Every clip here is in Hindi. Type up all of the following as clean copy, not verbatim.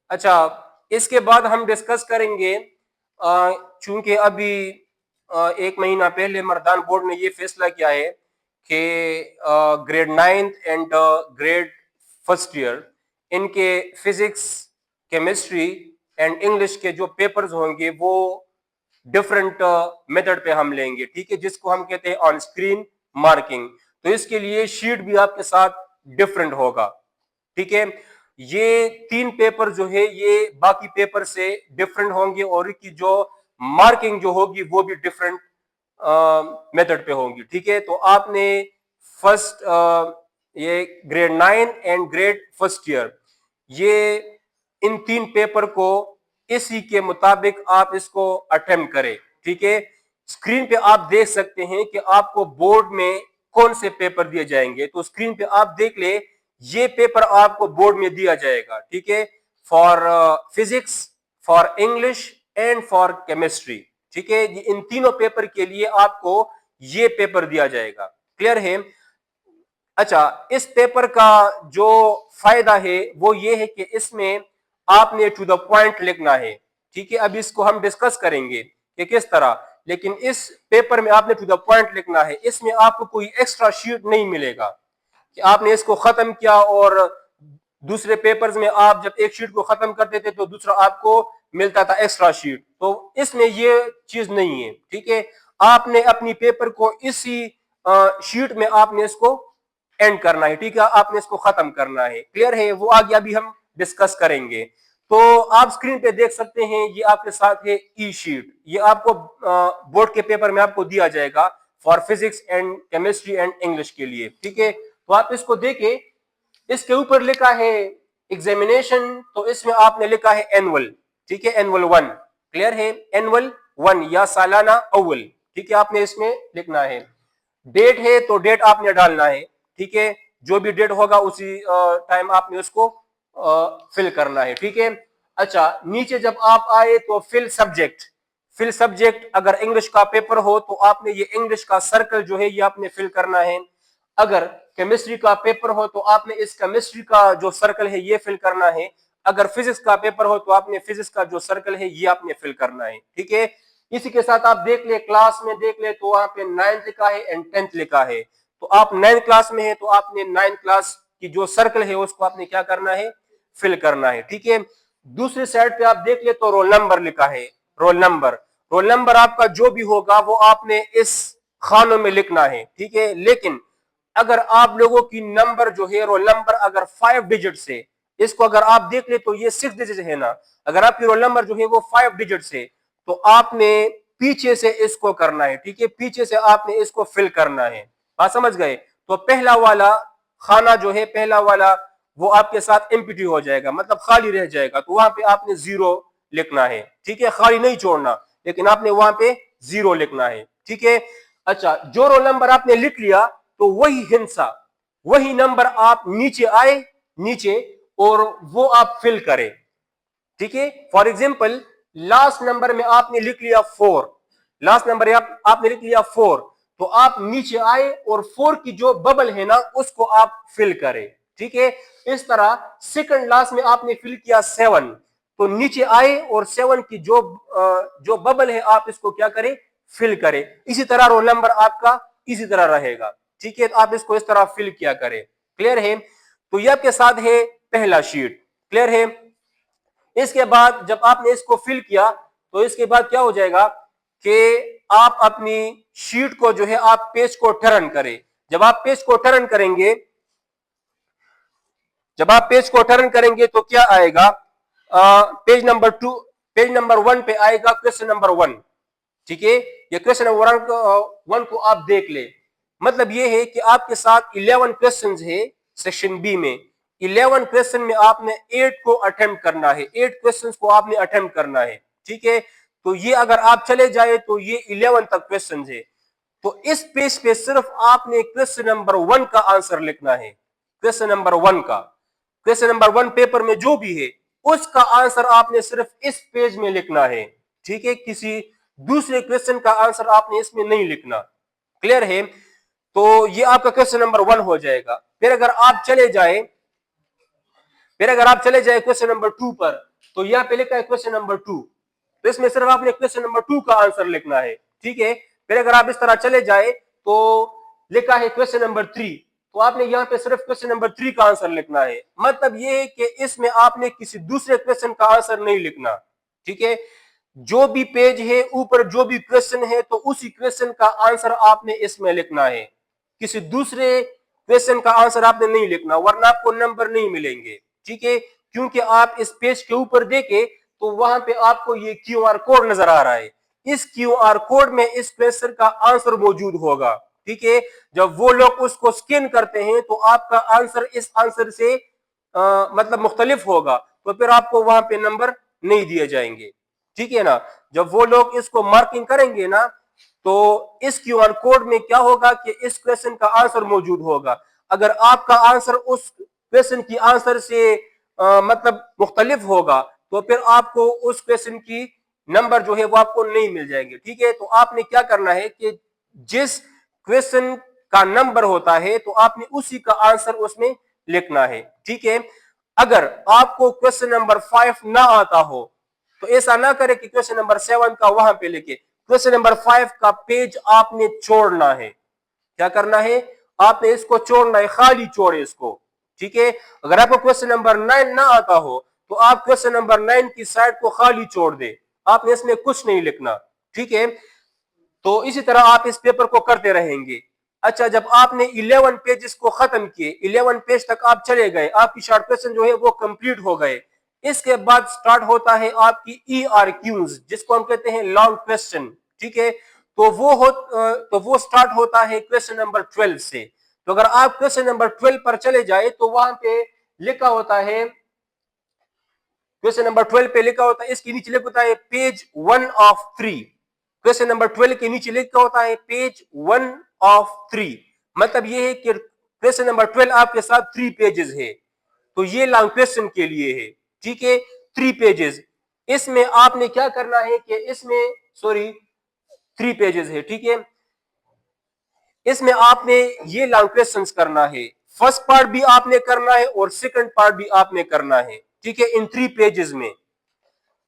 अच्छा, इसके बाद हम डिस्कस करेंगे, चूंकि अभी 1 महीना पहले मर्दान बोर्ड ने ये फैसला किया है कि grade 9th and grade first year इनके फिजिक्स, केमिस्ट्री एंड इंग्लिश के जो पेपर्स होंगे वो डिफरेंट मेथड पे हम लेंगे, ठीक है, जिसको हम कहते हैं ऑन स्क्रीन मार्किंग। तो इसके लिए शीट भी आपके साथ डिफरेंट होगा, ठीक है। ये 3 पेपर जो है ये बाकी पेपर से डिफरेंट होंगे और इनकी जो मार्किंग जो होगी वो भी डिफरेंट मेथड पे होंगी, ठीक है। तो आपने फर्स्ट ये grade 9 and grade first year, ये इन 3 पेपर को इसी के मुताबिक आप इसको अटेम्प्ट करें, ठीक है। स्क्रीन पे आप देख सकते हैं कि आपको बोर्ड में कौन से पेपर दिए जाएंगे, तो स्क्रीन पे आप देख ले, ये पेपर आपको बोर्ड में दिया जाएगा, ठीक है, for physics, for English and for chemistry, ठीक है। इन तीनों पेपर के लिए आपको ये पेपर दिया जाएगा, क्लियर है। अच्छा, इस पेपर का जो फायदा है वो ये है कि इसमें आपने टू द पॉइंट लिखना है, ठीक है। अब इसको हम डिस्कस करेंगे कि किस तरह, लेकिन इस पेपर में आपने टू द पॉइंट लिखना है। इसमें आपको कोई एक्स्ट्रा शीट नहीं मिलेगा कि आपने इसको खत्म किया और दूसरे पेपर्स में आप जब एक शीट को खत्म करते थे तो दूसरा आपको मिलता था एक्स्ट्रा शीट, तो इसमें ये चीज नहीं है, ठीक है। आपने अपनी पेपर को इसी शीट में आपने इसको एंड करना है, ठीक है, आपने इसको खत्म करना है, क्लियर है। वो आगे अभी हम डिस्कस करेंगे। तो आप स्क्रीन पे देख सकते हैं ये आपके साथ है ई शीट, ये आपको बोर्ड के पेपर में आपको दिया जाएगा for physics and chemistry and English के लिए, ठीक है। तो आप इसको देखें, इसके ऊपर लिखा है एग्जामिनेशन, तो इसमें आपने लिखा है एनुअल, ठीक है, एनुअल 1, क्लियर है, एनुअल 1 या सालाना अव्वल, ठीक है, आपने इसमें लिखना है। डेट है तो डेट आपने डालना है, ठीक है, जो भी डेट होगा उसी टाइम आपने उसको फिल करना है, ठीक है। अच्छा, नीचे जब आप आए तो फिल सब्जेक्ट, फिल सब्जेक्ट, अगर इंग्लिश का पेपर हो तो आपने ये इंग्लिश का सर्कल जो है ये आपने फिल करना है। अगर केमिस्ट्री का पेपर हो तो आपने इस केमिस्ट्री का जो सर्कल है ये फिल करना है। अगर फिजिक्स का पेपर हो तो आपने फिजिक्स का जो सर्कल है ये आपने फिल करना है, ठीक है। इसी के साथ आप देख ले, क्लास में देख ले तो वहां पे 9th लिखा है एंड 10th लिखा है, तो आप 9th क्लास में है तो आपने 9th क्लास की जो सर्कल है उसको आपने क्या करना है, फिल करना है, ठीक है। दूसरी साइड पे आप देख ले तो रोल नंबर लिखा है, रोल नंबर, रोल नंबर आपका जो भी होगा वो आपने इस खानों में लिखना है, ठीक है। लेकिन अगर आप लोगों की नंबर जो है, रोल नंबर अगर 5 डिजिट से, इसको अगर आप देख ले तो ये 6 डिजिट है ना, अगर आपकी रोल नंबर जो है वो 5 डिजिट से, तो आपने पीछे से इसको करना है, ठीक है, पीछे से आपने इसको फिल करना है, बात समझ गए। तो पहला वाला खाना जो है, पहला वाला वो आपके साथ एम्प्टी हो जाएगा, मतलब खाली रह जाएगा, तो वहां पे आपने 0 लिखना है, ठीक है, खाली नहीं छोड़ना, लेकिन आपने वहां पे 0 लिखना है, ठीक है। अच्छा, जो रोल नंबर आपने लिख लिया तो वही हिंसा, वही नंबर आप नीचे आए, नीचे, और वो आप फिल करें, ठीक है। फॉर एग्जाम्पल, लास्ट नंबर में आपने लिख लिया 4, लास्ट नंबर आपने लिख लिया 4, तो आप नीचे आए और 4 की जो बबल है ना उसको आप फिल करें, ठीक है। इस तरह सेकंड लास्ट में आपने फिल किया 7, तो नीचे आए और 7 की जो बबल है आप इसको क्या करें, फिल करें। इसी तरह रोल नंबर आपका इसी तरह रहेगा, ठीक है, तो आप इसको इस तरह फिल किया करें, क्लियर है। तो यह आपके साथ है पहला शीट, क्लियर है। इसके बाद जब आपने इसको फिल किया तो इसके बाद क्या हो जाएगा कि आप अपनी शीट को जो है आप पेज को टर्न करें। जब आप पेज को टर्न करेंगे, जब आप पेज को टर्न करेंगे तो क्या आएगा, पेज नंबर 2, पेज नंबर 1 पे आएगा क्वेश्चन नंबर 1, ठीक है। ये क्वेश्चन नंबर 1 को आप देख ले, मतलब ये है कि आपके साथ 11 क्वेश्चंस है सेक्शन बी में। 11 क्वेश्चन में आपने 8 को अटेम्प्ट करना है, 8 क्वेश्चंस को आपने अटेम्प्ट करना है, ठीक है। तो ये अगर आप चले जाए तो ये 11 तक क्वेश्चन है, तो इस पेज पे सिर्फ आपने क्वेश्चन नंबर 1 का आंसर लिखना है, क्वेश्चन नंबर 1 का, क्वेश्चन नंबर 1 पेपर में जो भी है उसका आंसर आपने सिर्फ इस पेज में लिखना है, ठीक है, किसी दूसरे क्वेश्चन का आंसर आपने इसमें नहीं लिखना, क्लियर है। तो ये आपका क्वेश्चन नंबर 1 हो जाएगा। फिर अगर आप चले जाए फिर अगर आप चले जाए क्वेश्चन नंबर 2 पर, तो यहाँ पे लिखा है क्वेश्चन नंबर 2, तो इसमें सिर्फ आपने क्वेश्चन नंबर 2 का आंसर लिखना है, ठीक है। फिर अगर आप इस तरह चले जाए तो लिखा है क्वेश्चन नंबर 3, तो आपने यहाँ पे सिर्फ क्वेश्चन नंबर 3 का आंसर लिखना है। मतलब ये है कि इसमें आपने किसी दूसरे क्वेश्चन का आंसर नहीं लिखना, ठीक है। जो भी पेज है ऊपर जो भी क्वेश्चन है तो उसी क्वेश्चन का आंसर आपने इसमें लिखना है, किसी दूसरे क्वेश्चन का आंसर आपने नहीं लिखना, वरना आपको नंबर नहीं मिलेंगे, ठीक है। क्योंकि आप इस पेज के ऊपर देखें तो वहां पे आपको ये क्यूआर कोड नजर आ रहा है, इस क्यूआर कोड में इस क्वेश्चन का आंसर मौजूद होगा, ठीक है। जब वो लोग उसको स्कैन करते हैं तो आपका आंसर इस आंसर से मतलब मुख्तलिफ होगा, तो फिर आपको वहां पे नंबर नहीं दिए जाएंगे, ठीक है ना। जब वो लोग इसको मार्किंग करेंगे ना, तो इस क्यूआर कोड में क्या होगा कि इस क्वेश्चन का आंसर मौजूद होगा। अगर आपका आंसर उस क्वेश्चन की आंसर से मतलब मुख्तलिफ होगा तो फिर आपको उस क्वेश्चन की नंबर जो है वो आपको नहीं मिल जाएंगे, ठीक है। तो आपने क्या करना है कि जिस क्वेश्चन का नंबर होता है तो आपने उसी का आंसर उसमें लिखना है, ठीक है। अगर आपको क्वेश्चन नंबर 5 ना आता हो तो ऐसा ना करे कि क्वेश्चन नंबर 7 का वहां पे लिखे, क्वेश्चन नंबर 5 का पेज आपने छोड़ना है। क्या करना है, आपने इसको छोड़ना है, खाली छोड़े इसको, ठीक है। अगर आपको क्वेश्चन नंबर 9 ना आता हो तो आप क्वेश्चन नंबर 9 की साइड को खाली छोड़ दे, आपने इसमें कुछ नहीं लिखना, ठीक है। तो इसी तरह आप इस पेपर को करते रहेंगे। अच्छा, जब आपने 11 पेजेस को खत्म किए, 11 पेज तक आप चले गए, आपकी शॉर्ट क्वेश्चन जो है वो कंप्लीट हो गए, इसके बाद स्टार्ट होता है आपकी ERQs, जिसको हम कहते हैं लॉन्ग क्वेश्चन, ठीक है। तो वो स्टार्ट होता है क्वेश्चन नंबर 12 से। तो अगर आप क्वेश्चन नंबर 12 पर चले जाए तो वहां पे लिखा होता है, क्वेश्चन नंबर 12 पे लिखा होता है, इसके नीचे लिखा होता है पेज 1 ऑफ 3। क्वेश्चन नंबर 12 के नीचे लिखा होता है पेज 1 ऑफ 3। मतलब ये है कि क्वेश्चन नंबर 12 आपके साथ 3 पेजेस है, तो ये लॉन्ग क्वेश्चन के लिए है, ठीक है, 3 पेजेस। इसमें आपने क्या करना है कि इसमें 3 पेजेस है, ठीक है। इसमें आपने ये लॉन्ग क्वेश्चंस करना है, फर्स्ट पार्ट भी आपने करना है और सेकंड पार्ट भी आपने करना है, ठीक है, इन 3 पेजेस में।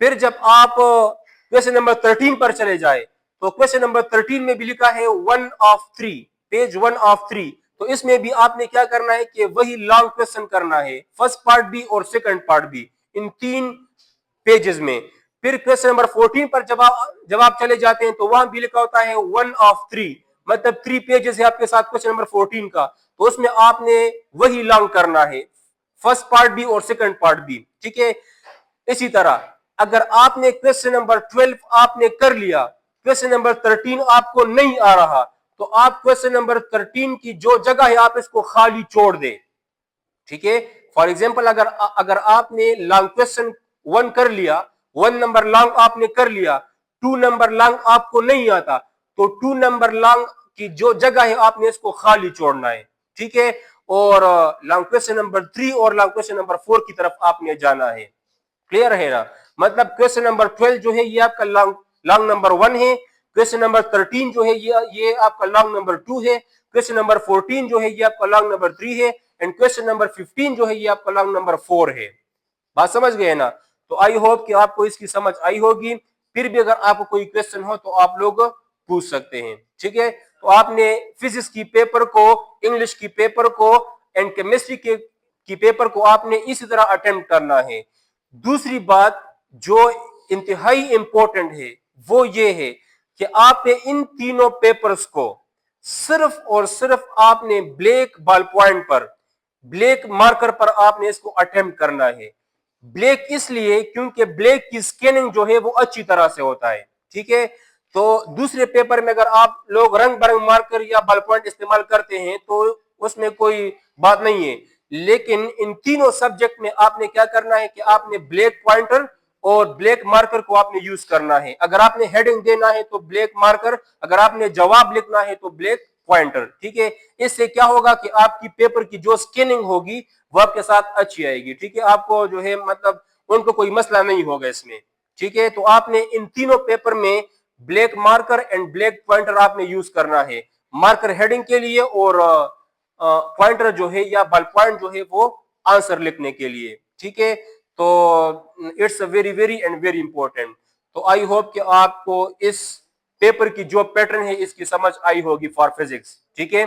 फिर जब आप क्वेश्चन नंबर 13 पर चले जाए तो क्वेश्चन नंबर 13 में भी लिखा है 1 ऑफ 3, पेज 1 ऑफ 3। तो इसमें भी आपने क्या करना है कि वही लॉन्ग क्वेश्चन करना है, फर्स्ट पार्ट भी और सेकंड पार्ट भी, इन 3 पेजेस में। फिर क्वेश्चन नंबर 14 पर जब आप चले जाते हैं तो वहां भी लिखा होता है 1 ऑफ 3, मतलब 3 पेजेस है आपके साथ क्वेश्चन नंबर 14 का, तो उसमें आपने वही लॉन्ग करना है, फर्स्ट पार्ट भी और सेकंड पार्ट भी, ठीक है। इसी तरह अगर आपने क्वेश्चन नंबर 12 आपने कर लिया, क्वेश्चन नंबर 13 आपको नहीं आ रहा, तो आप क्वेश्चन नंबर 13 की जो जगह है आप इसको खाली छोड़ दे, ठीक है। फॉर एग्जाम्पल अगर आपने लॉन्ग क्वेश्चन 1 कर लिया, 1 नंबर लॉन्ग आपने कर लिया, 2 नंबर लॉन्ग आपको नहीं आता, तो 2 नंबर लॉन्ग की जो जगह है आपने इसको खाली छोड़ना है, ठीक है। और लॉन्ग क्वेश्चन नंबर 3 और लॉन्ग क्वेश्चन नंबर 4 की तरफ आपने जाना है, क्लियर है ना। मतलब क्वेश्चन नंबर 12 जो है ये आपका लॉन्ग नंबर 1 है, क्वेश्चन नंबर 13 जो है ये आपका लॉन्ग नंबर 2 है, क्वेश्चन नंबर 14 जो है ये आपका लॉन्ग नंबर 3 है, एंड क्वेश्चन नंबर 15 जो है ये आपका लॉन्ग नंबर 4 है। बात समझ गए ना। तो आई होप कि आपको इसकी समझ आई होगी। फिर भी अगर आपको कोई क्वेश्चन हो तो आप लोग पूछ सकते हैं, ठीक है। तो आपने फिजिक्स की पेपर को, इंग्लिश की पेपर को एंड केमिस्ट्री की पेपर को आपने इसी तरह अटेम्प्ट करना है। दूसरी बात जो इंतहाई इंपॉर्टेंट है वो ये है कि आपने इन तीनों पेपर्स को सिर्फ और सिर्फ आपने ब्लैक बॉल पॉइंट पर, ब्लैक मार्कर पर आपने इसको अटेम्प्ट करना है। ब्लैक इसलिए क्योंकि ब्लैक की स्कैनिंग जो है वो अच्छी तरह से होता है, ठीक है। तो दूसरे पेपर में अगर आप लोग रंग बरंग मार्कर या बॉल पॉइंट इस्तेमाल करते हैं तो उसमें कोई बात नहीं है, लेकिन इन तीनों सब्जेक्ट में आपने क्या करना है कि आपने ब्लैक पॉइंटर और ब्लैक मार्कर को आपने यूज करना है। अगर आपने हेडिंग देना है तो ब्लैक मार्कर, अगर आपने जवाब लिखना है तो ब्लैक पॉइंटर, ठीक है। इससे क्या होगा कि आपकी पेपर की जो स्कैनिंग होगी वो आपके साथ अच्छी आएगी, ठीक है। आपको जो है मतलब उनको कोई मसला नहीं होगा इसमें, ठीक है। तो आपने इन तीनों पेपर में black marker and black pointer आपने यूज करना है, मार्कर हेडिंग के लिए और पॉइंटर जो है या बॉल पॉइंट जो है वो आंसर लिखने के लिए, ठीक है। ठीक है, तो it's very very and very important. तो आई होप कि आपको इस पेपर की जो पैटर्न है इसकी समझ आई होगी फॉर फिजिक्स, ठीक है।